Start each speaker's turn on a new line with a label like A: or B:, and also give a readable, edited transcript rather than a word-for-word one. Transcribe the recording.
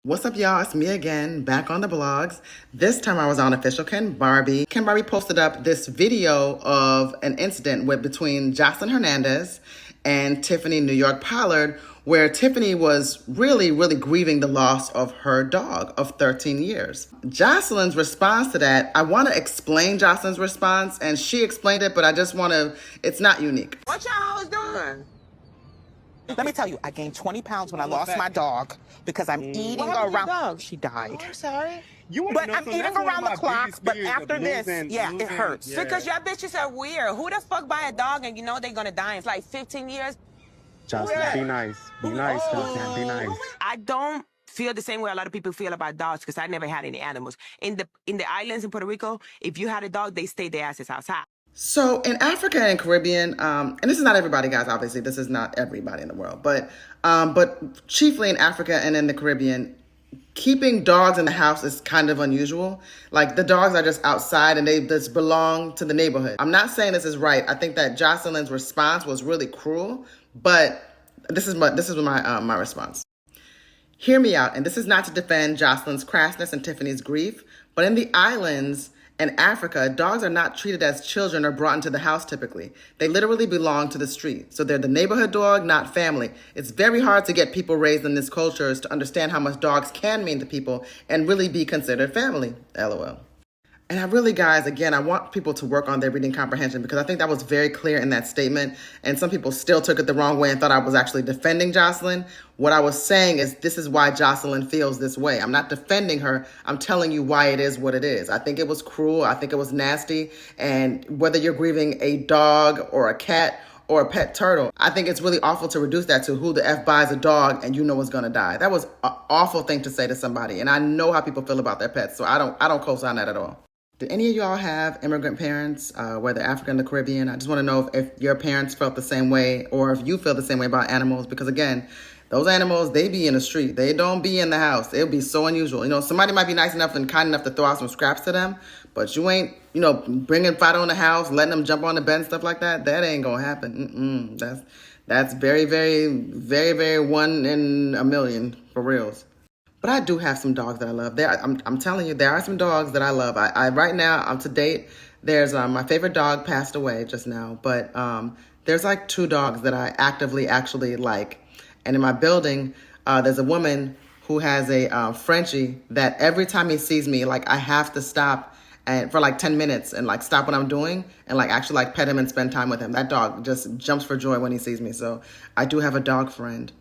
A: What's up, y'all? It's me again, back on the blogs. This time I was on Official Ken Barbie. Ken Barbie posted up this video of an incident between Joseline Hernandez and Tiffany New York Pollard, where Tiffany was really grieving the loss of her dog of 13 years. Joseline's response to that, I want to explain Joseline's response, and she explained it, but I just want to, it's not unique.
B: What y'all was doing?
C: Let me tell you, I gained 20 pounds when I lost my dog because I'm eating around.
B: Dog?
C: She died.
B: Oh, I'm sorry.
C: But I'm eating around the clock. But after this, it hurts.
B: Yeah. Because y'all bitches are weird. Who the fuck buy a dog and you know they're gonna die? It's like 15 years.
D: Joseline, be nice. Be nice, Joseline. Be nice.
B: I don't feel the same way a lot of people feel about dogs because I never had any animals. In the islands in Puerto Rico, if you had a dog, they stayed their asses outside.
A: So in Africa and Caribbean, and this is not everybody, guys, obviously, this is not everybody in the world, but chiefly in Africa and in the Caribbean, keeping dogs in the house is kind of unusual. Like, the dogs are just outside and they just belong to the neighborhood. I'm not saying this is right. I think that Joseline's response was really cruel, but this is my response. Hear me out, and this is not to defend Joseline's crassness and Tiffany's grief, but in the islands and Africa, dogs are not treated as children or brought into the house typically. They literally belong to the street. So they're the neighborhood dog, not family. It's very hard to get people raised in these cultures to understand how much dogs can mean to people and really be considered family, LOL. And I really, guys, again, I want people to work on their reading comprehension because I think that was very clear in that statement. And some people still took it the wrong way and thought I was actually defending Joseline. What I was saying is this is why Joseline feels this way. I'm not defending her. I'm telling you why it is what it is. I think it was cruel. I think it was nasty. And whether you're grieving a dog or a cat or a pet turtle, I think it's really awful to reduce that to who the F buys a dog and you know is gonna die. That was an awful thing to say to somebody. And I know how people feel about their pets. So I don't co-sign that at all. Do any of y'all have immigrant parents, whether African or the Caribbean? I just want to know if your parents felt the same way or if you feel the same way about animals. Because again, those animals, they be in the street. They don't be in the house. It would be so unusual. You know, somebody might be nice enough and kind enough to throw out some scraps to them, but you ain't, bringing Fido in the house, letting them jump on the bed and stuff like that. That ain't going to happen. That's very one in a million for reals. But I do have some dogs that I love. I'm telling you, there are some dogs that I love. I right now, I'm to date. There's my favorite dog passed away just now, but there's like 2 dogs that I actively actually like. And in my building, there's a woman who has a Frenchie that every time he sees me, like I have to stop and for like 10 minutes and like stop what I'm doing and like actually like pet him and spend time with him. That dog just jumps for joy when he sees me. So I do have a dog friend.